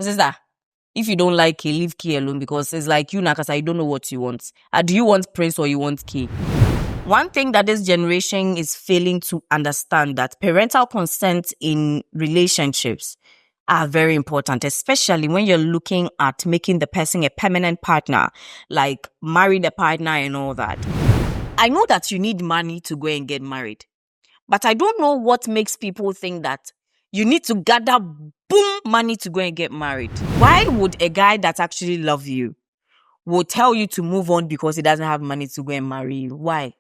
Sister, if you don't like K, leave K alone, because it's like you, Nakasa, you don't know what you want. Do you want Prince or you want K? One thing that this generation is failing to understand, that parental consent in relationships are very important, especially when you're looking at making the person a permanent partner, like marry the partner and all that. I know that you need money to go and get married, but I don't know what makes people think that you need to gather money to go and get married. Why would a guy that actually loves you will tell you to move on because he doesn't have money to go and marry you? Why?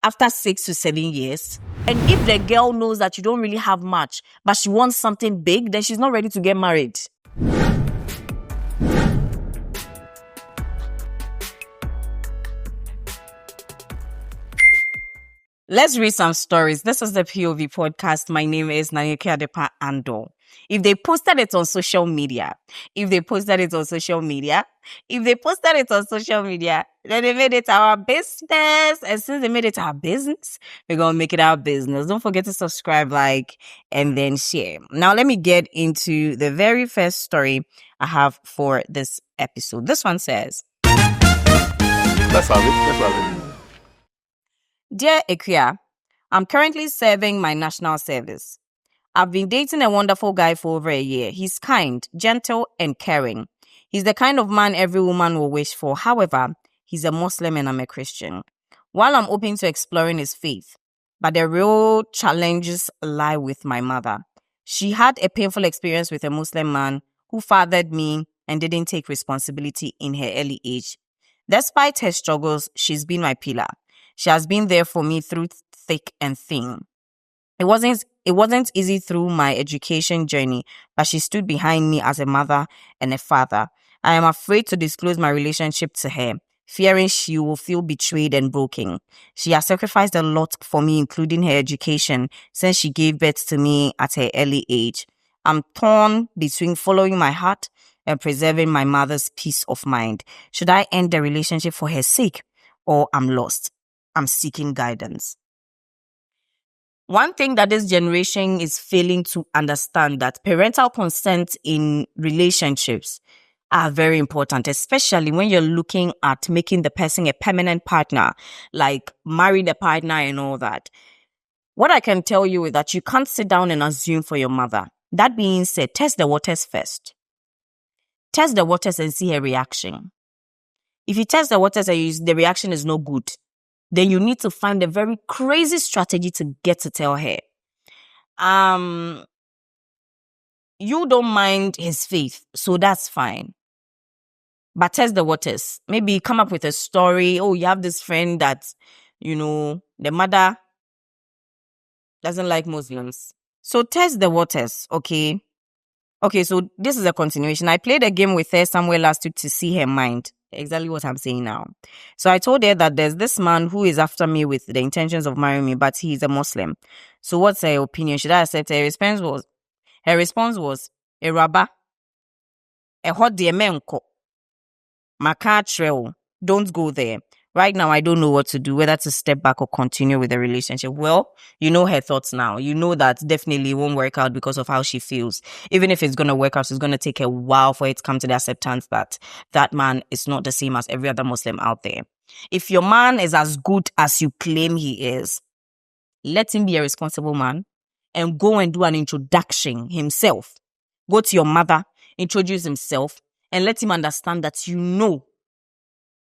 After 6 to 7 years. And if the girl knows that you don't really have much, but she wants something big, then she's not ready to get married. Let's read some stories. This is the POV podcast. My name is Nanyeke Adepa Ando. If they posted it on social media, then they made it our business. And since they made it our business, we're going to make it our business. Don't forget to subscribe, like, and then share. Now, let me get into the very first story I have for this episode. This one says, Let's have it. Dear Ekuya, I'm currently serving my national service. I've been dating a wonderful guy for over a year. He's kind, gentle, and caring. He's the kind of man every woman will wish for. However, he's a Muslim and I'm a Christian. While I'm open to exploring his faith, but the real challenges lie with my mother. She had a painful experience with a Muslim man who fathered me and didn't take responsibility in her early age. Despite her struggles, she's been my pillar. She has been there for me through thick and thin. It wasn't easy through my education journey, but she stood behind me as a mother and a father. I am afraid to disclose my relationship to her, fearing she will feel betrayed and broken. She has sacrificed a lot for me, including her education, since she gave birth to me at her early age. I'm torn between following my heart and preserving my mother's peace of mind. Should I end the relationship for her sake, or I'm lost? I'm seeking guidance. One thing that this generation is failing to understand, that parental consent in relationships are very important, especially when you're looking at making the person a permanent partner, like marry the partner and all that. What I can tell you is that you can't sit down and assume for your mother. That being said, test the waters first. Test the waters and see her reaction. If you test the waters and the reaction is no good, then you need to find a very crazy strategy to get to tell her. You don't mind his faith, so that's fine. But test the waters. Maybe come up with a story. Oh, you have this friend that, the mother doesn't like Muslims. So test the waters, okay? Okay, so this is a continuation. I played a game with her somewhere last week to see her mind. Exactly what I'm saying now. So I told her that there's this man who is after me with the intentions of marrying me, but he's a Muslim. So what's her opinion? Should I accept her? Her response was, a rabba, a hot diamenko, makatreo, don't go there. Right now, I don't know what to do, whether to step back or continue with the relationship. Well, you know her thoughts now. You know that definitely it won't work out because of how she feels. Even if it's going to work out, it's going to take a while for it to come to the acceptance that that man is not the same as every other Muslim out there. If your man is as good as you claim he is, let him be a responsible man and go and do an introduction himself. Go to your mother, introduce himself, and let him understand that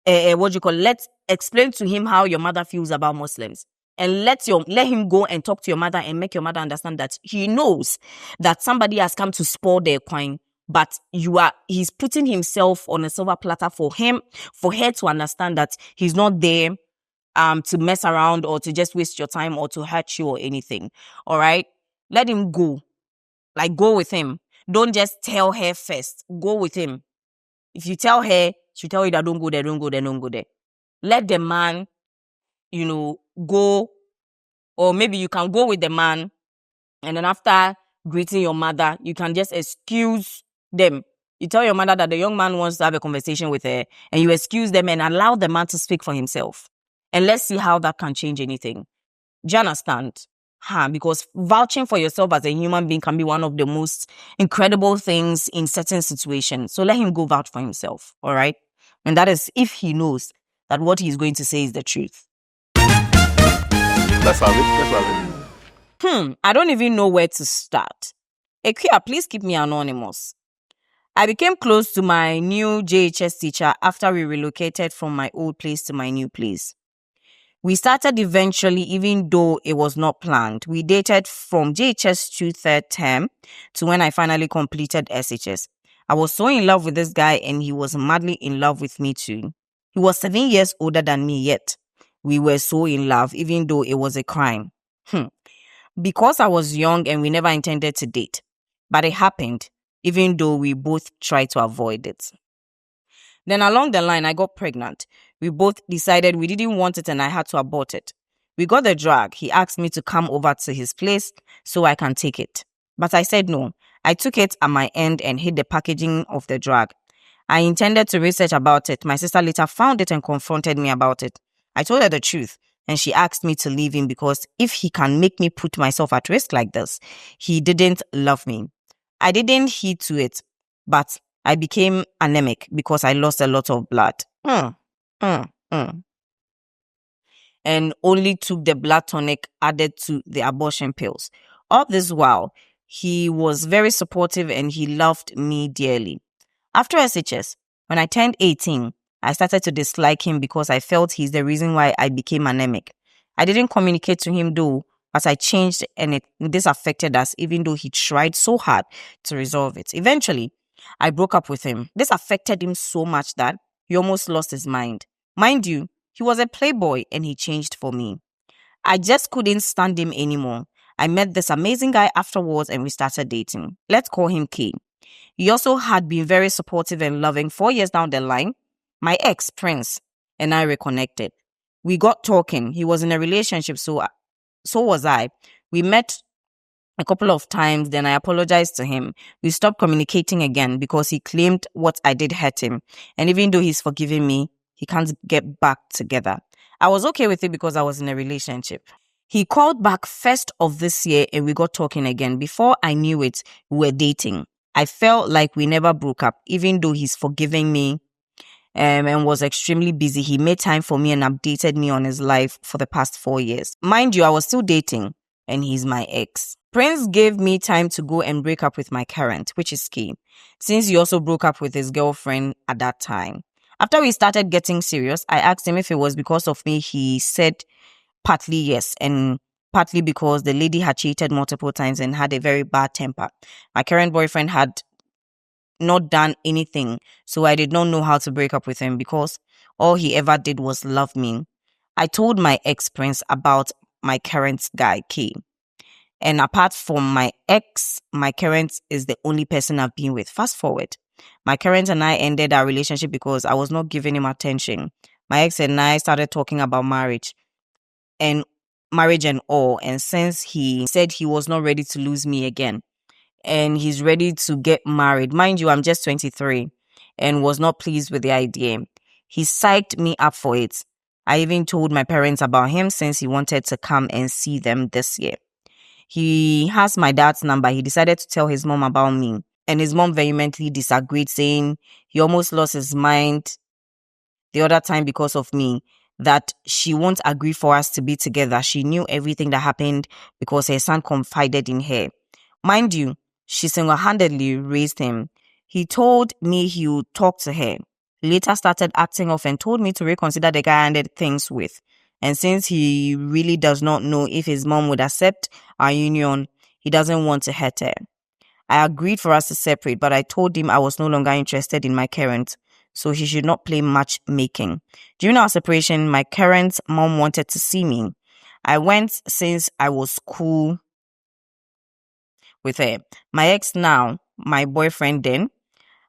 let's explain to him how your mother feels about Muslims. And let him go and talk to your mother and make your mother understand that he knows that somebody has come to spoil their coin, but he's putting himself on a silver platter for her to understand that he's not there to mess around or to just waste your time or to hurt you or anything. All right? Let him go. Like, go with him. Don't just tell her first. Go with him. If you tell her, she'll tell you that don't go there. Let the man, go. Or maybe you can go with the man, and then after greeting your mother, you can just excuse them. You tell your mother that the young man wants to have a conversation with her, and you excuse them and allow the man to speak for himself. And let's see how that can change anything. Do you understand? Because vouching for yourself as a human being can be one of the most incredible things in certain situations. So let him go vouch for himself, all right? And that is if he knows that what he's going to say is the truth. Let's have it. I don't even know where to start. Equia, please keep me anonymous. I became close to my new JHS teacher after we relocated from my old place to my new place. We started eventually, even though it was not planned. We dated from JHS to third term to when I finally completed SHS. I was so in love with this guy and he was madly in love with me too. He was 7 years older than me, yet we were so in love, even though it was a crime. Because I was young and we never intended to date. But it happened, even though we both tried to avoid it. Then along the line, I got pregnant. We both decided we didn't want it and I had to abort it. We got the drug. He asked me to come over to his place so I can take it. But I said no. I took it at my end and hid the packaging of the drug. I intended to research about it. My sister later found it and confronted me about it. I told her the truth and she asked me to leave him because if he can make me put myself at risk like this, he didn't love me. I didn't heed to it, but I became anemic because I lost a lot of blood. And only took the blood tonic added to the abortion pills. All this while, he was very supportive and he loved me dearly. After SHS, when I turned 18, I started to dislike him because I felt he's the reason why I became anemic. I didn't communicate to him though, but I changed and this affected us even though he tried so hard to resolve it. Eventually, I broke up with him. This affected him so much that he almost lost his mind. Mind you, he was a playboy and he changed for me. I just couldn't stand him anymore. I met this amazing guy afterwards and we started dating. Let's call him K. He also had been very supportive and loving. 4 years down the line, my ex, Prince, and I reconnected. We got talking. He was in a relationship, so was I. We met a couple of times, then I apologized to him. We stopped communicating again because he claimed what I did hurt him. And even though he's forgiven me, he can't get back together. I was okay with it because I was in a relationship. He called back first of this year and we got talking again. Before I knew it, we were dating. I felt like we never broke up, even though he's forgiving me and was extremely busy. He made time for me and updated me on his life for the past 4 years. Mind you, I was still dating and he's my ex. Prince gave me time to go and break up with my current, which is key, since he also broke up with his girlfriend at that time. After we started getting serious, I asked him if it was because of me. He said partly yes, and partly because the lady had cheated multiple times and had a very bad temper. My current boyfriend had not done anything, so I did not know how to break up with him because all he ever did was love me. I told my ex-Prince about my current guy, K. And apart from my ex, my current is the only person I've been with. Fast forward. My current and I ended our relationship because I was not giving him attention. My ex and I started talking about marriage and all. And since he said he was not ready to lose me again and he's ready to get married, mind you, I'm just 23 and was not pleased with the idea. He psyched me up for it. I even told my parents about him since he wanted to come and see them this year. He has my dad's number. He decided to tell his mom about me. And his mom vehemently disagreed, saying he almost lost his mind the other time because of me, that she won't agree for us to be together. She knew everything that happened because her son confided in her. Mind you, she single-handedly raised him. He told me he would talk to her. Later started acting off and told me to reconsider the guy I ended things with. And since he really does not know if his mom would accept our union, he doesn't want to hurt her. I agreed for us to separate, but I told him I was no longer interested in my current, so he should not play matchmaking. During our separation, my current mom wanted to see me. I went since I was cool with her. My ex now, my boyfriend then,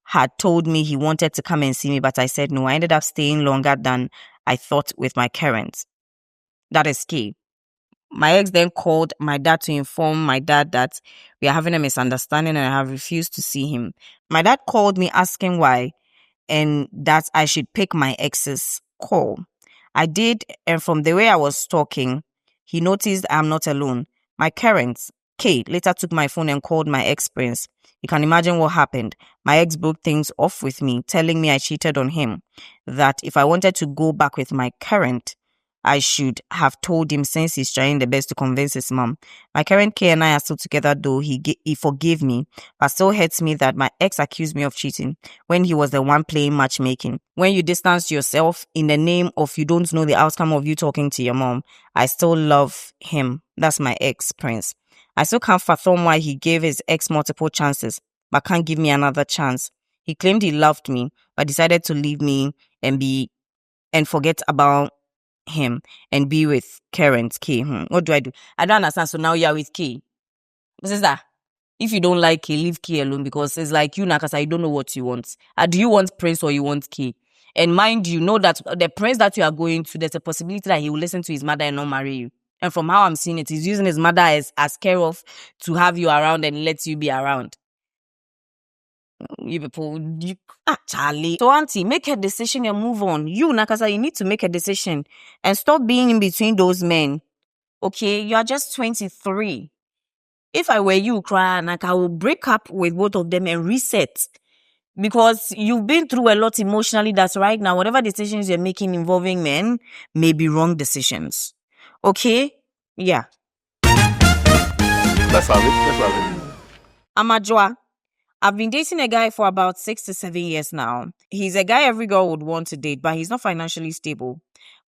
had told me he wanted to come and see me, but I said no. I ended up staying longer than I thought with my current. That is key. My ex then called my dad to inform my dad that we are having a misunderstanding and I have refused to see him. My dad called me asking why and that I should pick my ex's call. I did, and from the way I was talking, he noticed I'm not alone. My current, K, later took my phone and called my ex-prince. You can imagine what happened. My ex broke things off with me, telling me I cheated on him. That if I wanted to go back with my current, I should have told him since he's trying the best to convince his mom. My current K and I are still together, though he forgave me, but still hurts me that my ex accused me of cheating when he was the one playing matchmaking. When you distance yourself in the name of you don't know the outcome of you talking to your mom, I still love him. That's my ex-prince. I still can't fathom why he gave his ex multiple chances, but can't give me another chance. He claimed he loved me, but decided to leave me and forget about him and be with current K. What do? I don't understand. So now you're with K. Sister, if you don't like K, leave K alone, because it's like you, Nakasa, you don't know what you want. Do you want Prince or you want K? And mind you, know that the Prince that you are going to, there's a possibility that he will listen to his mother and not marry you. And from how I'm seeing it, he's using his mother as care of to have you around and let you be around. You people, Charlie. So auntie, make a decision and move on. You, Nakasa, you need to make a decision and stop being in between those men. Okay, you are just 23. If I were you, I will break up with both of them and reset. Because you've been through a lot emotionally. That's right now, whatever decisions you're making involving men may be wrong decisions. Okay? Yeah. Let's have it. Amajwa. I've been dating a guy for about 6 to 7 years now. He's a guy every girl would want to date, but he's not financially stable.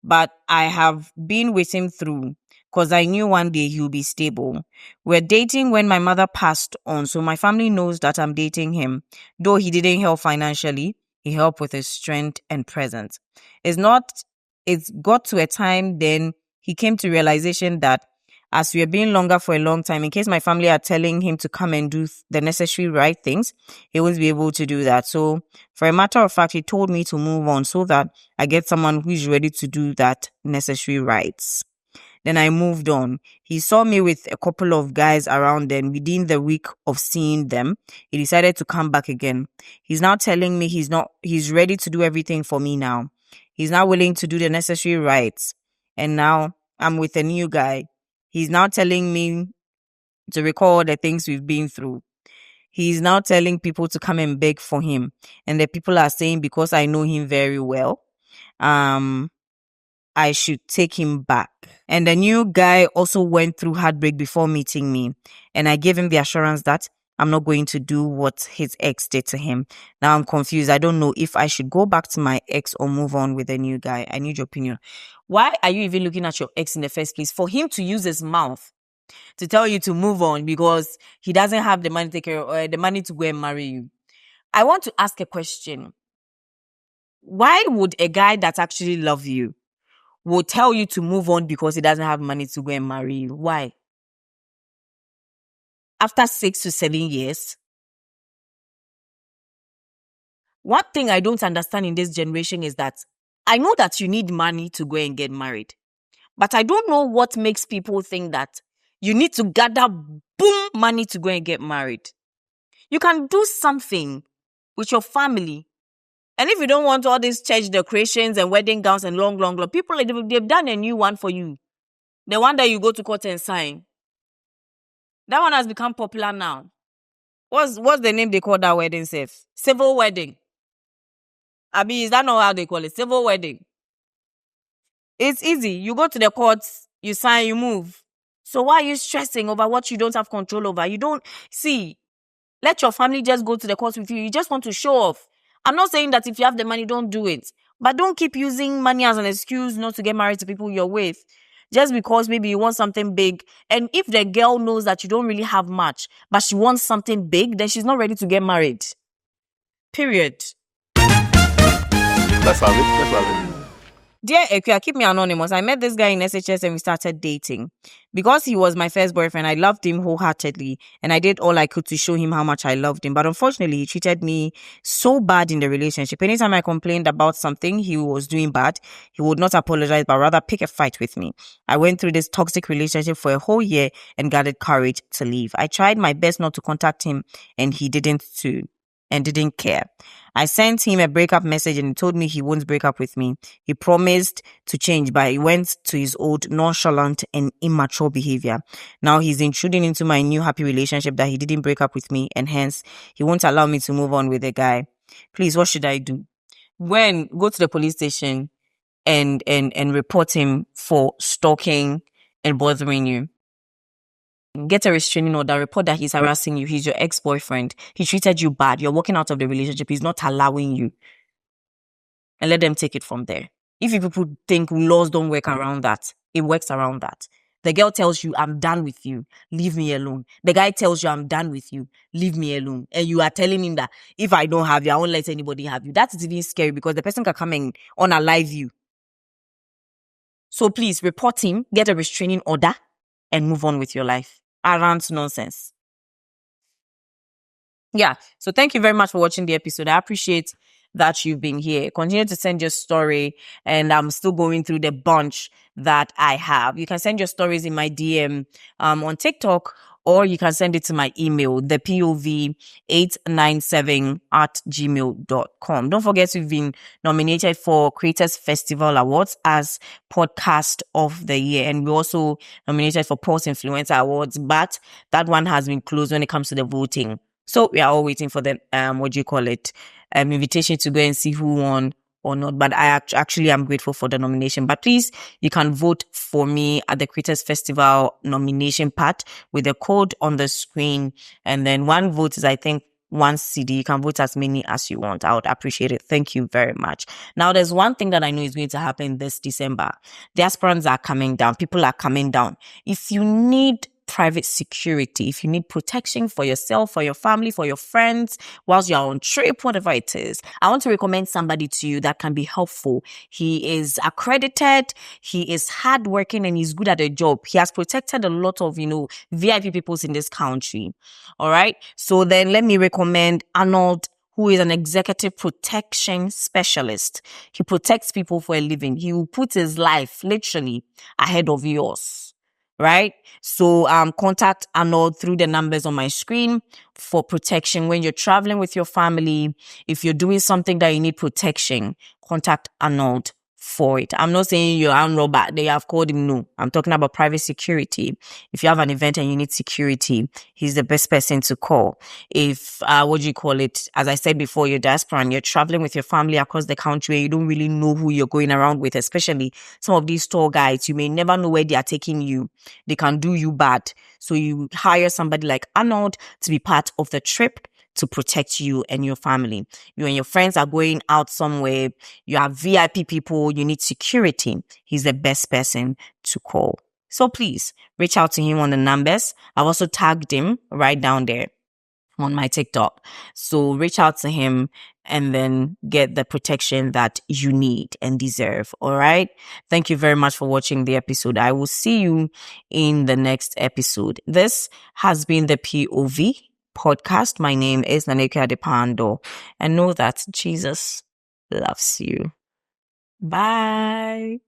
But I have been with him through, because I knew one day he'll be stable. We're dating when my mother passed on, so my family knows that I'm dating him. Though he didn't help financially, he helped with his strength and presence. It's got to a time then he came to realization that as we have been longer for a long time, in case my family are telling him to come and do the necessary right things, he won't be able to do that. So for a matter of fact, he told me to move on so that I get someone who is ready to do that necessary rights. Then I moved on. He saw me with a couple of guys around, and within the week of seeing them, he decided to come back again. He's now telling me he's ready to do everything for me now. He's now willing to do the necessary rights. And now I'm with a new guy. He's now telling me to recall the things we've been through. He's now telling people to come and beg for him. And the people are saying, because I know him very well, I should take him back. And the new guy also went through heartbreak before meeting me. And I gave him the assurance that I'm not going to do what his ex did to him. Now I'm confused. I don't know if I should go back to my ex or move on with a new guy. I need your opinion. Why are you even looking at your ex in the first place? For him to use his mouth to tell you to move on because he doesn't have the money to take care of, or the money to go and marry you. I want to ask a question. Why would a guy that actually loves you will tell you to move on because he doesn't have money to go and marry you? Why? After 6 to 7 years? One thing I don't understand in this generation is that I know that you need money to go and get married. But I don't know what makes people think that you need to gather money to go and get married. You can do something with your family. And if you don't want all these church decorations and wedding gowns and long, people, they've done a new one for you. The one that you go to court and sign. That one has become popular now. What's the name they call that wedding safe? Civil wedding. Abi, is that not how they call it? Civil wedding. It's easy. You go to the courts, you sign, you move. So why are you stressing over what you don't have control over? You don't see. Let your family just go to the courts with you. You just want to show off. I'm not saying that if you have the money, don't do it. But don't keep using money as an excuse not to get married to people you're with. Just because maybe you want something big. And if the girl knows that you don't really have much, but she wants something big, then she's not ready to get married. Period. Let's have it. Dear Ekia, keep me anonymous. I met this guy in SHS and we started dating. Because he was my first boyfriend, I loved him wholeheartedly. And I did all I could to show him how much I loved him. But unfortunately, he treated me so bad in the relationship. Anytime I complained about something he was doing bad, he would not apologize, but rather pick a fight with me. I went through this toxic relationship for a whole year and gathered courage to leave. I tried my best not to contact him, and he didn't too. and didn't care. I sent him a breakup message and he told me he won't break up with me. He promised to change, but he went to his old nonchalant and immature behavior. Now he's intruding into my new happy relationship that he didn't break up with me, and hence he won't allow me to move on with the guy. Please, what should I do? Go to the police station and report him for stalking and bothering you. Get a restraining order, report that he's harassing you, he's your ex-boyfriend, he treated you bad, you're walking out of the relationship, he's not allowing you. And let them take it from there. If you people think laws don't work around that, it works around that. The girl tells you, I'm done with you, leave me alone. The guy tells you, I'm done with you, leave me alone. And you are telling him that if I don't have you, I won't let anybody have you. That is even scary because the person can come and unalive you. So please report him, get a restraining order, and move on with your life. Around nonsense. Yeah. So thank you very much for watching the episode. I appreciate that you've been here. Continue to send your story, and I'm still going through the bunch that I have. You can send your stories in my DM on TikTok, or you can send it to my email, thepov897@gmail.com. Don't forget we've been nominated for Creators Festival Awards as Podcast of the Year, and we're also nominated for Pulse Influencer Awards, but that one has been closed when it comes to the voting. So we are all waiting for the invitation to go and see who won or not. But I actually am grateful for the nomination. But please, you can vote for me at the Creators Festival nomination part with the code on the screen. And then one vote is, I think, 1 CD. You can vote as many as you want. I would appreciate it. Thank you very much. Now, there's one thing that I know is going to happen this December. The aspirants are coming down. People are coming down. If you need private security, if you need protection for yourself, for your family, for your friends, whilst you're on trip, whatever it is, I want to recommend somebody to you that can be helpful. He is accredited, he is hardworking, and he's good at a job. He has protected a lot of, VIP peoples in this country. All right. So then let me recommend Arnold, who is an executive protection specialist. He protects people for a living. He will put his life literally ahead of yours. Right? So contact Arnold through the numbers on my screen for protection. When you're traveling with your family, if you're doing something that you need protection, contact Arnold for it. I'm not saying you're armed robber. They have called him. No, I'm talking about private security. If you have an event and you need security, he's the best person to call. If, as I said before, you're diaspora and you're traveling with your family across the country and you don't really know who you're going around with, especially some of these tour guides, you may never know where they are taking you. They can do you bad. So you hire somebody like Arnold to be part of the trip to protect you and your family. You and your friends are going out somewhere. You have VIP people. You need security. He's the best person to call. So please reach out to him on the numbers. I've also tagged him right down there on my TikTok. So reach out to him and then get the protection that you need and deserve. All right. Thank you very much for watching the episode. I will see you in the next episode. This has been the POV podcast. My name is Naneka Depando, and know that Jesus loves you. Bye.